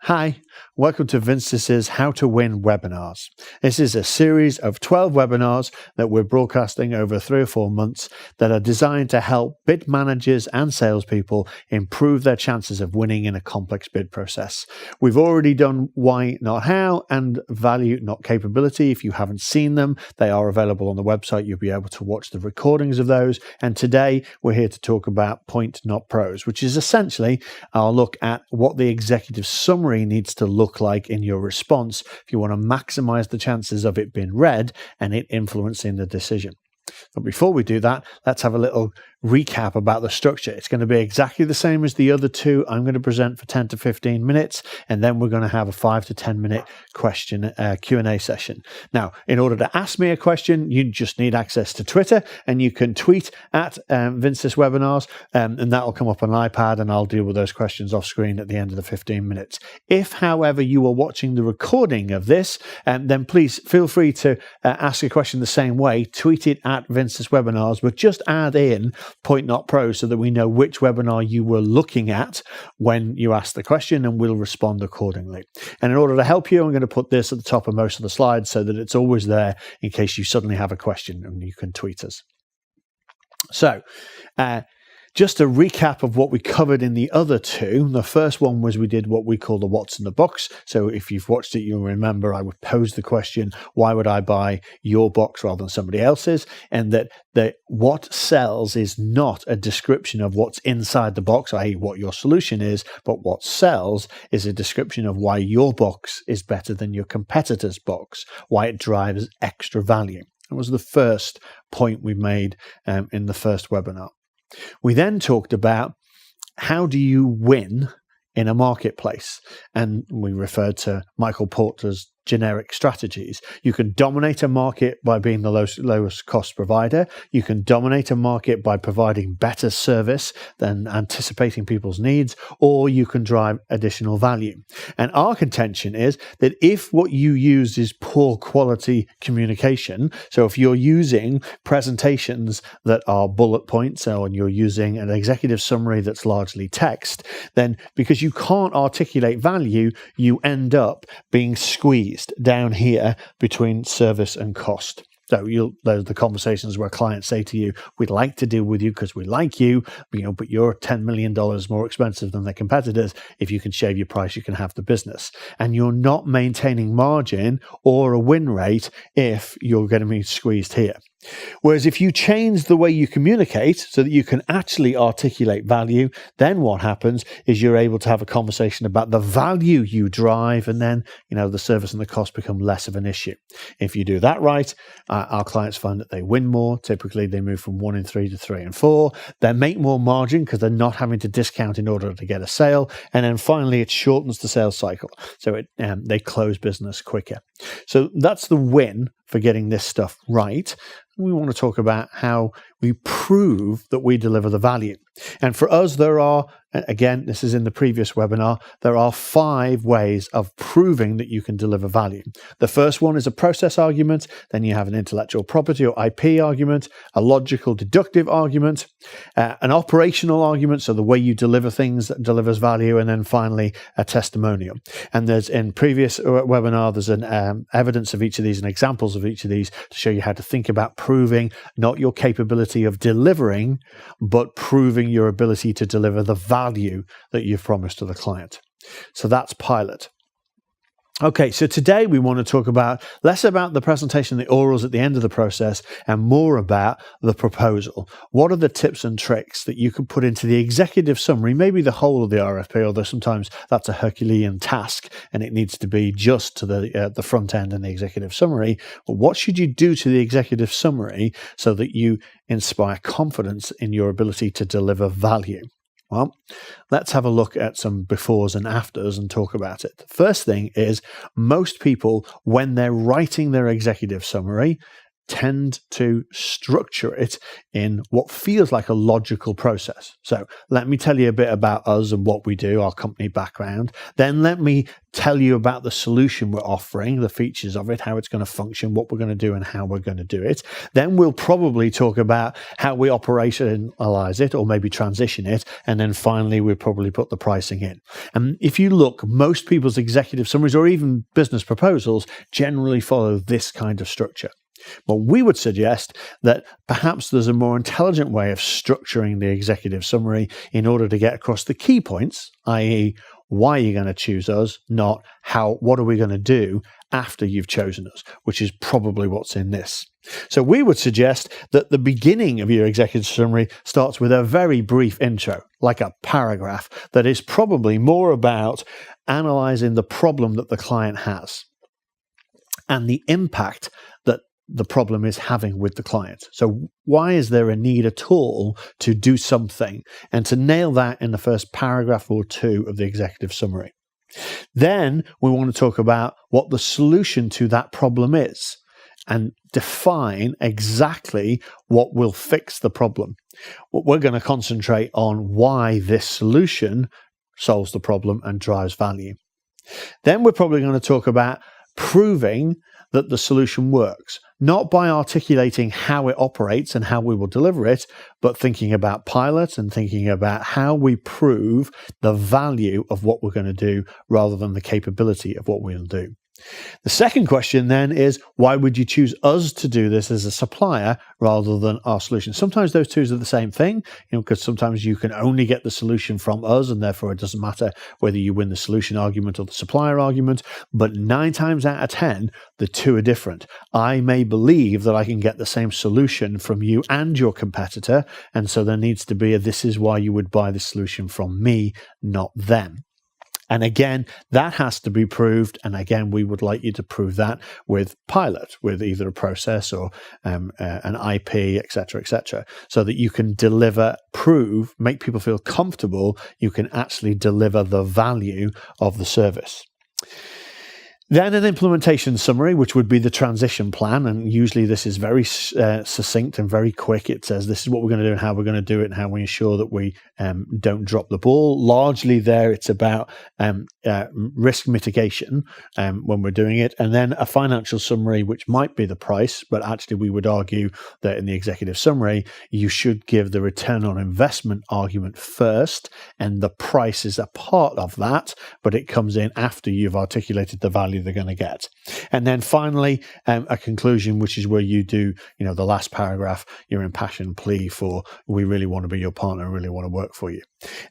Hi, welcome to Vince's How to Win webinars. This is a series of 12 webinars that we're broadcasting over 3 or 4 months that are designed to help bid managers and salespeople improve their chances of winning in a complex bid process. We've already done why, not how, and value, not capability. If you haven't seen them, they are available on the website. You'll be able to watch the recordings of those. And today we're here to talk about point, not prose, which is essentially our look at what the executive summary needs to look like in your response if you want to maximize the chances of it being read and it influencing the decision. But before we do that, let's have a little recap about the structure. It's going to be exactly the same as the other two. I'm going to present for 10 to 15 minutes, and then we're going to have a 5 to 10 minute question Q&A session. Now, in order to ask me a question, you just need access to Twitter, and you can tweet at Vince's webinars, and that will come up on an iPad, and I'll deal with those questions off screen at the end of the 15 minutes. If, however, you are watching the recording of this, then please feel free to ask a question the same way. Tweet it at Vince's webinars, but just add in point not prose so that we know which webinar you were looking at when you asked the question, and we'll respond accordingly. And in order to help you, I'm going to put this at the top of most of the slides so that it's always there in case you suddenly have a question and you can tweet us. So, just a recap of what we covered in the other two. The first one was we did what we call the what's in the box. So if you've watched it, you'll remember I would pose the question, why would I buy your box rather than somebody else's? And that what sells is not a description of what's inside the box, i.e. what your solution is, but what sells is a description of why your box is better than your competitor's box, why it drives extra value. That was the first point we made in the first webinar. We then talked about how do you win in a marketplace, and we referred to Michael Porter's generic strategies. You can dominate a market by being the lowest cost provider. You can dominate a market by providing better service than anticipating people's needs, or you can drive additional value. And our contention is that if what you use is poor quality communication, so if you're using presentations that are bullet points, and you're using an executive summary that's largely text, then because you can't articulate value, you end up being squeezed down here between service and cost. So those are the conversations where clients say to you, we'd like to deal with you because we like you, but you're $10 million more expensive than the competitors. If you can shave your price, you can have the business. And you're not maintaining margin or a win rate if you're going to be squeezed here. Whereas if you change the way you communicate so that you can actually articulate value, then what happens is you're able to have a conversation about the value you drive, and then the service and the cost become less of an issue. If you do that right, our clients find that they win more. Typically, they move from 1 in 3 to 3 and 4. They make more margin because they're not having to discount in order to get a sale. And then finally, it shortens the sales cycle. So they close business quicker. So that's the win for getting this stuff right. We want to talk about how we prove that we deliver the value. And for us, there are, again, this is in the previous webinar, there are 5 ways of proving that you can deliver value. The first one is a process argument. Then you have an intellectual property or IP argument, a logical deductive argument, an operational argument, so the way you deliver things that delivers value, and then finally a testimonial. And there's in previous webinar, there's an evidence of each of these and examples of each of these to show you how to think about proving not your capability of delivering, but proving your ability to deliver the value that you've promised to the client. So that's pilot. Okay, so today we want to talk about less about the presentation, the orals at the end of the process, and more about the proposal. What are the tips and tricks that you can put into the executive summary, maybe the whole of the RFP, although sometimes that's a Herculean task and it needs to be just to the front end and the executive summary. But what should you do to the executive summary so that you inspire confidence in your ability to deliver value? Well, let's have a look at some befores and afters and talk about it. The first thing is most people, when they're writing their executive summary, tend to structure it in what feels like a logical process. So let me tell you a bit about us and what we do, our company background. Then let me tell you about the solution we're offering, the features of it, how it's going to function, what we're going to do and how we're going to do it. Then we'll probably talk about how we operationalize it or maybe transition it. And then finally, we'll probably put the pricing in. And if you look, most people's executive summaries or even business proposals generally follow this kind of structure. But we would suggest that perhaps there's a more intelligent way of structuring the executive summary in order to get across the key points, i.e., why you're going to choose us, not what are we going to do after you've chosen us, which is probably what's in this. So we would suggest that the beginning of your executive summary starts with a very brief intro, like a paragraph that is probably more about analyzing the problem that the client has and the impact that the problem is having with the client. So why is there a need at all to do something? And to nail that in the first paragraph or two of the executive summary. Then we want to talk about what the solution to that problem is and define exactly what will fix the problem. We're going to concentrate on why this solution solves the problem and drives value. Then we're probably going to talk about proving that the solution works, not by articulating how it operates and how we will deliver it, but thinking about pilots and thinking about how we prove the value of what we're going to do rather than the capability of what we'll do. The second question then is, why would you choose us to do this as a supplier rather than our solution? Sometimes those two are the same thing, because sometimes you can only get the solution from us and therefore it doesn't matter whether you win the solution argument or the supplier argument. But 9 times out of 10, the two are different. I may believe that I can get the same solution from you and your competitor. And so there needs to be this is why you would buy the solution from me, not them. And again, that has to be proved. And again, we would like you to prove that with pilot, with either a process or an IP, etc., so that you can deliver, prove, make people feel comfortable. You can actually deliver the value of the service. Then an implementation summary, which would be the transition plan. And usually this is very succinct and very quick. It says this is what we're going to do and how we're going to do it and how we ensure that we don't drop the ball. Largely there, it's about risk mitigation when we're doing it. And then a financial summary, which might be the price, but actually we would argue that in the executive summary, you should give the return on investment argument first. And the price is a part of that, but it comes in after you've articulated the value they're going to get. And then finally, a conclusion, which is where you do, the last paragraph, your impassioned plea for, we really want to be your partner, really want to work for you.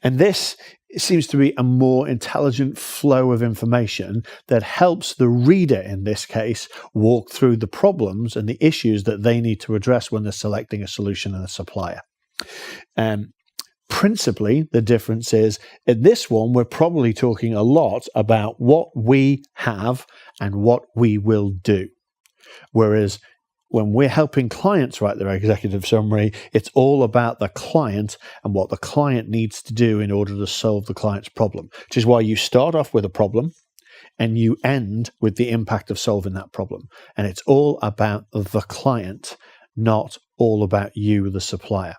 And this seems to be a more intelligent flow of information that helps the reader, in this case, walk through the problems and the issues that they need to address when they're selecting a solution and a supplier. Principally, the difference is in this one, we're probably talking a lot about what we have and what we will do. Whereas when we're helping clients write their executive summary, it's all about the client and what the client needs to do in order to solve the client's problem, which is why you start off with a problem and you end with the impact of solving that problem. And it's all about the client, not all about you, the supplier.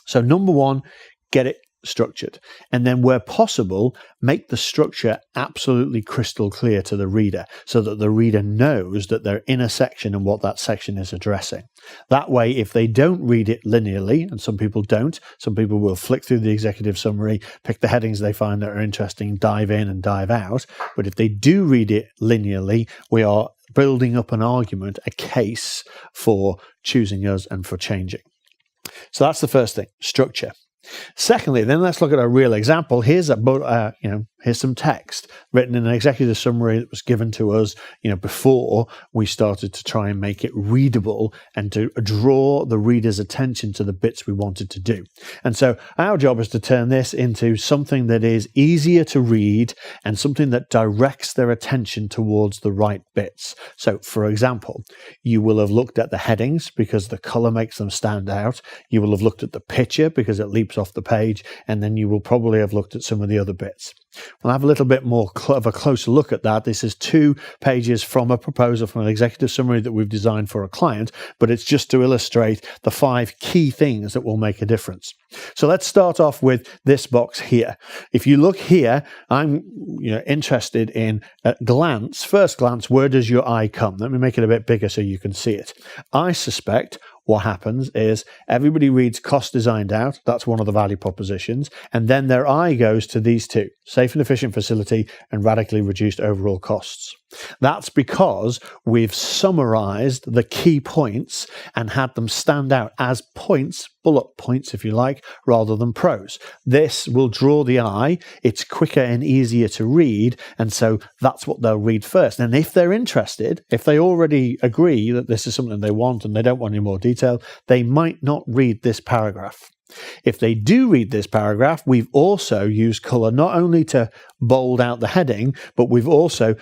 So number one, get it structured. And then where possible, make the structure absolutely crystal clear to the reader so that the reader knows that they're in a section and what that section is addressing. That way, if they don't read it linearly, and some people don't, some people will flick through the executive summary, pick the headings they find that are interesting, dive in and dive out. But if they do read it linearly, we are building up an argument, a case for choosing us and for changing. So that's the first thing, structure. Secondly, then let's look at a real example. Here's some text written in an executive summary that was given to us, before we started to try and make it readable and to draw the reader's attention to the bits we wanted to do. And so our job is to turn this into something that is easier to read and something that directs their attention towards the right bits. So, for example, you will have looked at the headings because the color makes them stand out. You will have looked at the picture because it leaps off the page, and then you will probably have looked at some of the other bits. We'll have a little bit more of a closer look at that. This is 2 pages from a proposal, from an executive summary that we've designed for a client, but it's just to illustrate the 5 key things that will make a difference. So let's start off with this box here. If you look here, I'm interested in, at first glance, where does your eye come? Let me make it a bit bigger so you can see it. I suspect what happens is everybody reads cost designed out. That's one of the value propositions. And then their eye goes to these 2, safe and efficient facility and radically reduced overall costs. That's because we've summarized the key points and had them stand out as points, bullet points if you like, rather than prose. This will draw the eye. It's quicker and easier to read, and so that's what they'll read first. And if they're interested, if they already agree that this is something they want and they don't want any more detail, they might not read this paragraph. If they do read this paragraph, we've also used colour not only to bold out the heading, but we've also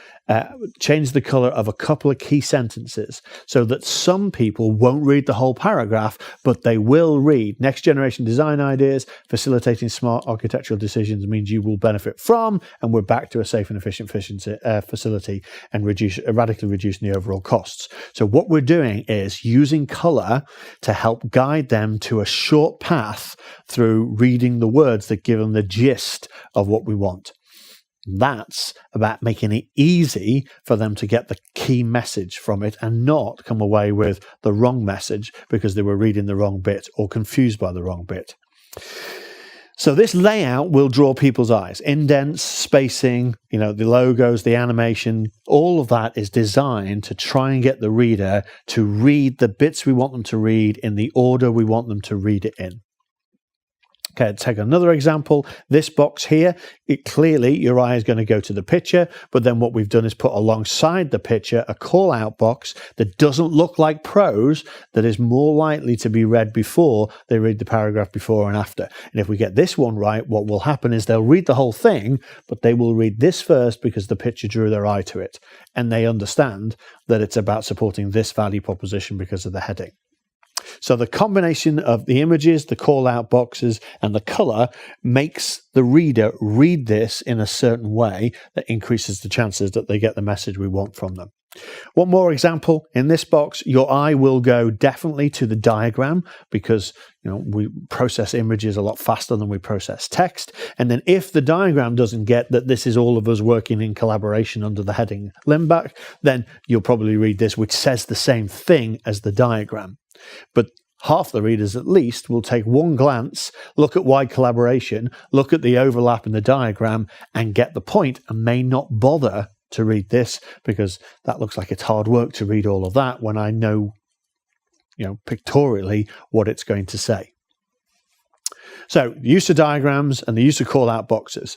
changed the colour of a couple of key sentences so that some people won't read the whole paragraph, but they will read next generation design ideas, facilitating smart architectural decisions means you will benefit from, and we're back to a safe and efficient facility and radically reducing the overall costs. So what we're doing is using colour to help guide them to a short path through reading the words that give them the gist of what we want. That's about making it easy for them to get the key message from it and not come away with the wrong message because they were reading the wrong bit or confused by the wrong bit. So this layout will draw people's eyes. Indents, spacing, the logos, the animation, all of that is designed to try and get the reader to read the bits we want them to read in the order we want them to read it in. Okay, take another example. This box here, clearly your eye is going to go to the picture, but then what we've done is put alongside the picture a call out box that doesn't look like prose, that is more likely to be read before they read the paragraph before and after. And if we get this one right, what will happen is they'll read the whole thing, but they will read this first because the picture drew their eye to it. And they understand that it's about supporting this value proposition because of the heading. So the combination of the images, the call-out boxes, and the colour makes the reader read this in a certain way that increases the chances that they get the message we want from them. One more example. In this box, your eye will go definitely to the diagram because we process images a lot faster than we process text. And then if the diagram doesn't get that this is all of us working in collaboration under the heading Limbach, then you'll probably read this, which says the same thing as the diagram. But half the readers at least will take one glance, look at wide collaboration, look at the overlap in the diagram and get the point, and may not bother to read this because that looks like it's hard work to read all of that when I know, pictorially what it's going to say. So the use of diagrams and the use of call-out boxes.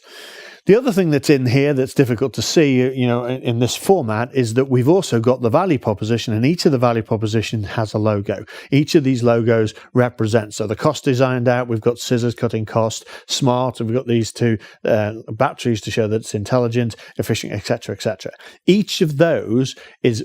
The other thing that's in here that's difficult to see, in this format is that we've also got the value proposition, and each of the value propositions has a logo. Each of these logos represents. So the cost designed out, we've got scissors cutting cost, smart, and we've got these 2 batteries to show that it's intelligent, efficient, etc., etc. Each of those is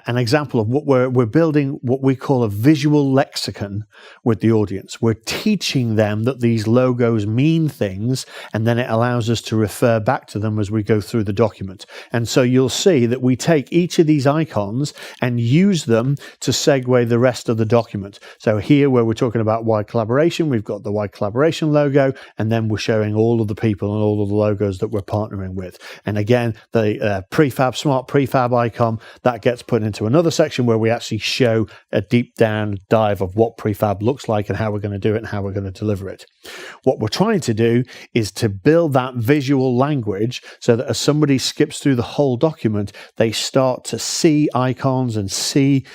an example of what we're building, what we call a visual lexicon with the audience. We're teaching them that these logos mean things, and then it allows us to refer back to them as we go through the document. And so you'll see that we take each of these icons and use them to segue the rest of the document. So here, where we're talking about wide collaboration, we've got the wide collaboration logo, and then we're showing all of the people and all of the logos that we're partnering with. And again, the smart prefab icon, that gets put into another section where we actually show a deep down dive of what prefab looks like and how we're going to do it and how we're going to deliver it. What we're trying to do is to build that visual language so that as somebody skips through the whole document, they start to see icons and see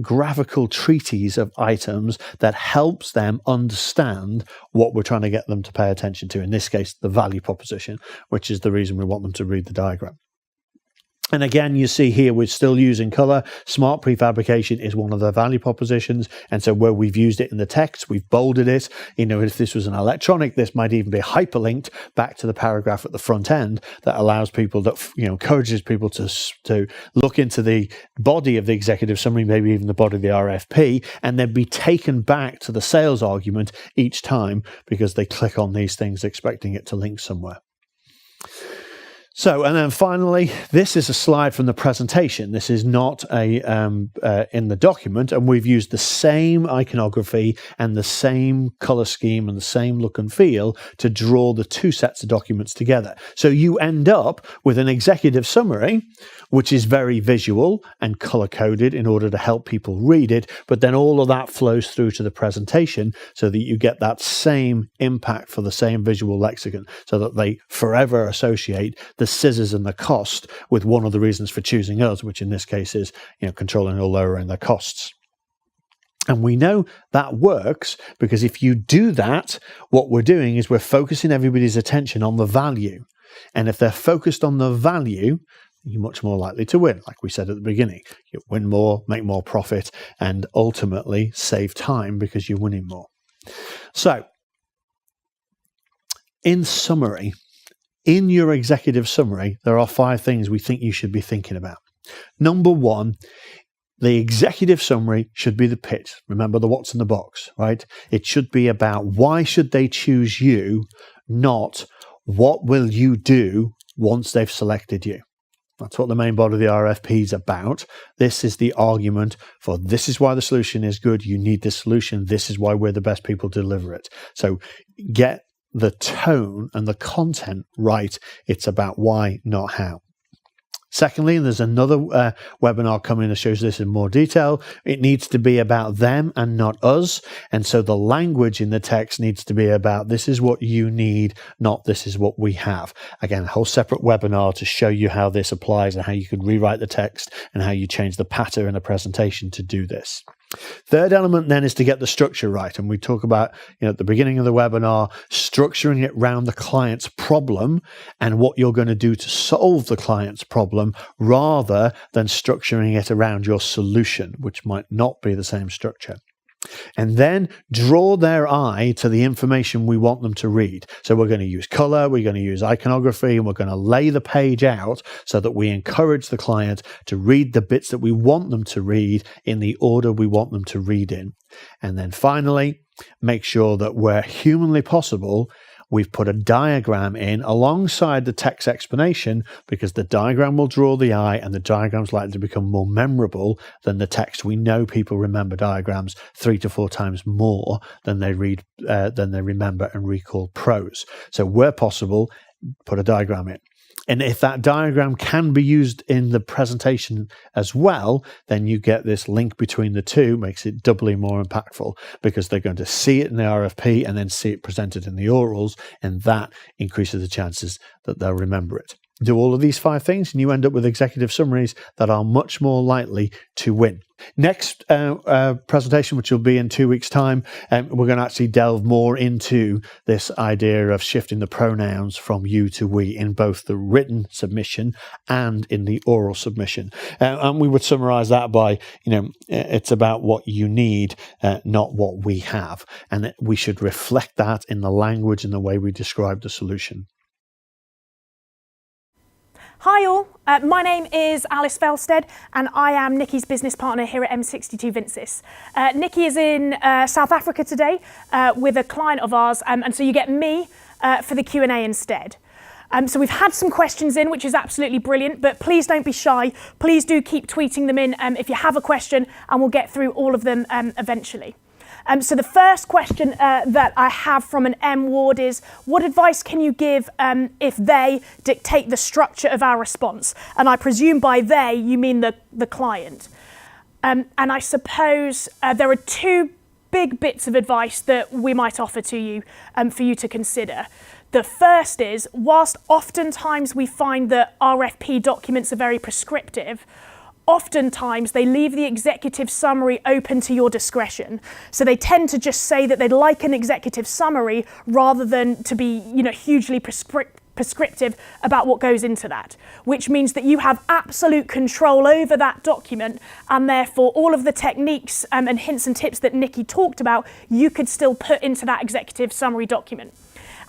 graphical treaties of items that helps them understand what we're trying to get them to pay attention to. In this case, the value proposition, which is the reason we want them to read the diagram. And again, you see here, we're still using colour. Smart prefabrication is one of the value propositions. And so where we've used it in the text, we've bolded it. If this was an electronic, this might even be hyperlinked back to the paragraph at the front end that allows people, that encourages people to look into the body of the executive summary, maybe even the body of the RFP, and then be taken back to the sales argument each time because they click on these things expecting it to link somewhere. So, and then finally, this is a slide from the presentation. This is not in the document, and we've used the same iconography and the same color scheme and the same look and feel to draw the two sets of documents together. So you end up with an executive summary, which is very visual and color coded in order to help people read it, but then all of that flows through to the presentation so that you get that same impact for the same visual lexicon, so that they forever associate the scissors and the cost with one of the reasons for choosing us, which in this case is, controlling or lowering their costs. And we know that works because if you do that, what we're doing is we're focusing everybody's attention on the value. And if they're focused on the value, you're much more likely to win. Like we said at the beginning, you win more, make more profit, and ultimately save time because you're winning more. So, in summary, in your executive summary, there are 5 things we think you should be thinking about. Number 1, the executive summary should be the pitch. Remember the what's in the box, right? It should be about why should they choose you, not what will you do once they've selected you. That's what the main body of the RFP is about. This is the argument for this is why the solution is good. You need this solution. This is why we're the best people to deliver it. So get the tone and the content right. It's about why, not how. Secondly, and there's another webinar coming that shows this in more detail, it needs to be about them and not us. And so the language in the text needs to be about this is what you need, not this is what we have. Again, a whole separate webinar to show you how this applies and how you can rewrite the text and how you change the pattern in the presentation to do this. Third element then is to get the structure right. And we talk about, at the beginning of the webinar, structuring it around the client's problem and what you're going to do to solve the client's problem rather than structuring it around your solution, which might not be the same structure. And then draw their eye to the information we want them to read. So we're going to use color, we're going to use iconography, and we're going to lay the page out so that we encourage the client to read the bits that we want them to read in the order we want them to read in. And then finally, make sure that where humanly possible, we've put a diagram in alongside the text explanation because the diagram will draw the eye and the diagram's likely to become more memorable than the text. We know people remember diagrams 3 to 4 times more than they remember and recall prose. So where possible, put a diagram in. And if that diagram can be used in the presentation as well, then you get this link between the two, makes it doubly more impactful because they're going to see it in the RFP and then see it presented in the orals, and that increases the chances that they'll remember it. Do all of these 5 things and you end up with executive summaries that are much more likely to win. Next presentation, which will be in 2 weeks' time, we're going to actually delve more into this idea of shifting the pronouns from you to we in both the written submission and in the oral submission. And we would summarize that by, it's about what you need, not what we have. And we should reflect that in the language and the way we describe the solution. Hi all, my name is Alice Felstead and I am Nikki's business partner here at M62 Vincis. Nikki is in South Africa today with a client of ours, and so you get me for the Q&A instead. So we've had some questions in, which is absolutely brilliant, but please don't be shy. Please do keep tweeting them in if you have a question, and we'll get through all of them eventually. So the first question that I have from an M Ward is, what advice can you give if they dictate the structure of our response? And I presume by they, you mean the client. And I suppose there are 2 big bits of advice that we might offer to you for you to consider. The first is, whilst oftentimes we find that RFP documents are very prescriptive, oftentimes they leave the executive summary open to your discretion. So they tend to just say that they'd like an executive summary rather than to be, hugely prescriptive about what goes into that, which means that you have absolute control over that document, and therefore all of the techniques and hints and tips that Nikki talked about, you could still put into that executive summary document.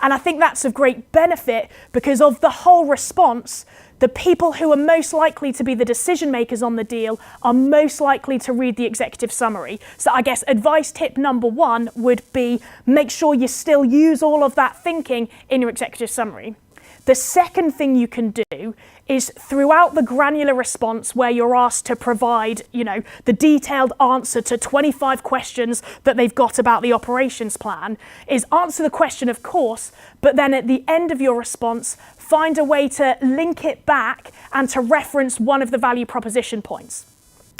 And I think that's of great benefit because of the whole response, the people who are most likely to be the decision makers on the deal are most likely to read the executive summary. So I guess advice tip number 1 would be make sure you still use all of that thinking in your executive summary. The second thing you can do is throughout the granular response where you're asked to provide, the detailed answer to 25 questions that they've got about the operations plan, is answer the question, of course, but then at the end of your response, find a way to link it back and to reference one of the value proposition points.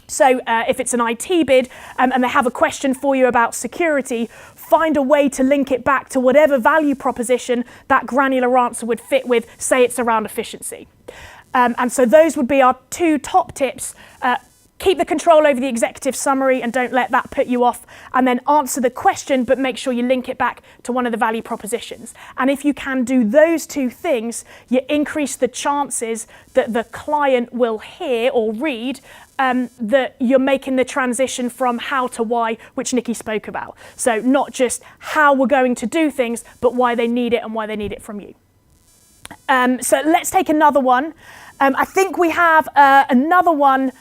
So if it's an IT bid and they have a question for you about security, find a way to link it back to whatever value proposition that granular answer would fit with, say it's around efficiency. And so those would be our two top tips. Keep the control over the executive summary and don't let that put you off, and then answer the question, but make sure you link it back to one of the value propositions. And if you can do those two things, you increase the chances that the client will hear or read that you're making the transition from how to why, which Nikki spoke about. So not just how we're going to do things, but why they need it and why they need it from you. So let's take another one. I think we have another one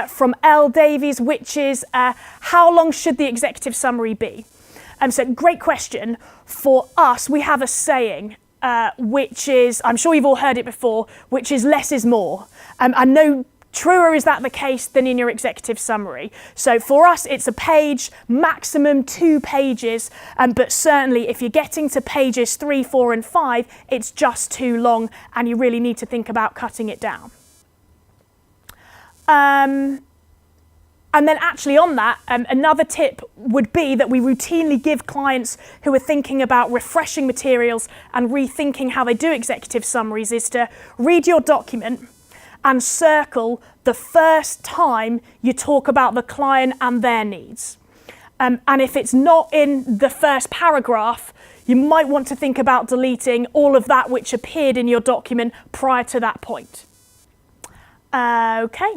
from L. Davies, which is how long should the executive summary be? So great question. For us, we have a saying, which is, I'm sure you've all heard it before, which is less is more. I know truer is that the case than in your executive summary. So for us, it's a page, maximum 2 pages, but certainly if you're getting to pages 3, 4, and 5, it's just too long and you really need to think about cutting it down. And then actually on that, another tip would be that we routinely give clients who are thinking about refreshing materials and rethinking how they do executive summaries is to read your document and circle the first time you talk about the client and their needs. And if it's not in the first paragraph, you might want to think about deleting all of that which appeared in your document prior to that point. Okay.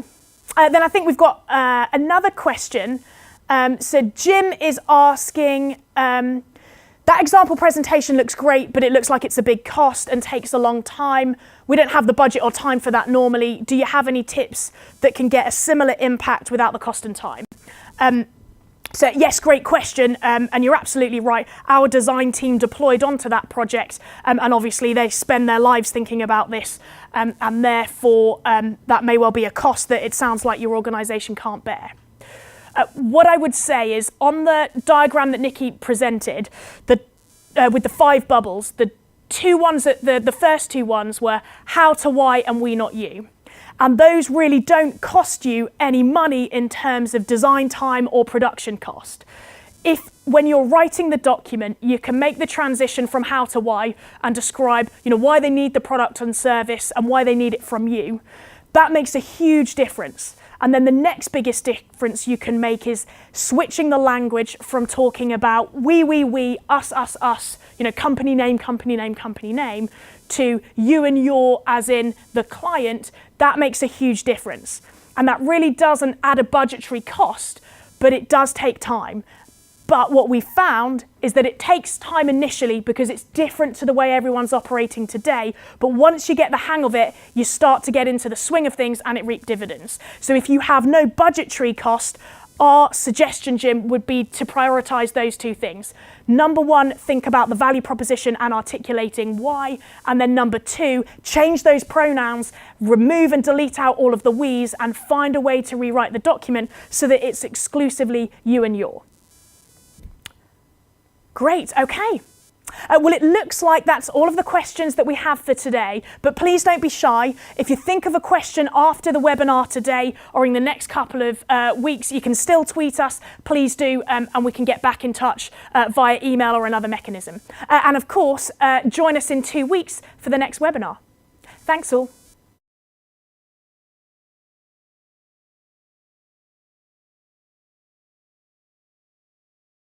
Then I think we've got another question. So Jim is asking, that example presentation looks great, but it looks like it's a big cost and takes a long time. We don't have the budget or time for that normally. Do you have any tips that can get a similar impact without the cost and time? So yes, great question, and you're absolutely right. Our design team deployed onto that project, and obviously they spend their lives thinking about this, and therefore that may well be a cost that it sounds like your organisation can't bear. What I would say is on the diagram that Nikki presented, with the 5 bubbles, the first 2 ones were how to why and we not you. And those really don't cost you any money in terms of design time or production cost. If when you're writing the document, you can make the transition from how to why and describe, why they need the product and service and why they need it from you, that makes a huge difference. And then the next biggest difference you can make is switching the language from talking about we, us, company name, to you and your, as in the client. That makes a huge difference. And that really doesn't add a budgetary cost, but it does take time. But what we found is that it takes time initially because it's different to the way everyone's operating today. But once you get the hang of it, you start to get into the swing of things and it reaps dividends. So if you have no budgetary cost, our suggestion, Jim, would be to prioritise those 2 things. Number 1, think about the value proposition and articulating why. And then number 2, change those pronouns, remove and delete out all of the we's and find a way to rewrite the document so that it's exclusively you and your. Great, okay. Well, it looks like that's all of the questions that we have for today, but please don't be shy. If you think of a question after the webinar today or in the next couple of weeks, you can still tweet us, please do, and we can get back in touch via email or another mechanism. And of course, join us in 2 weeks for the next webinar. Thanks all.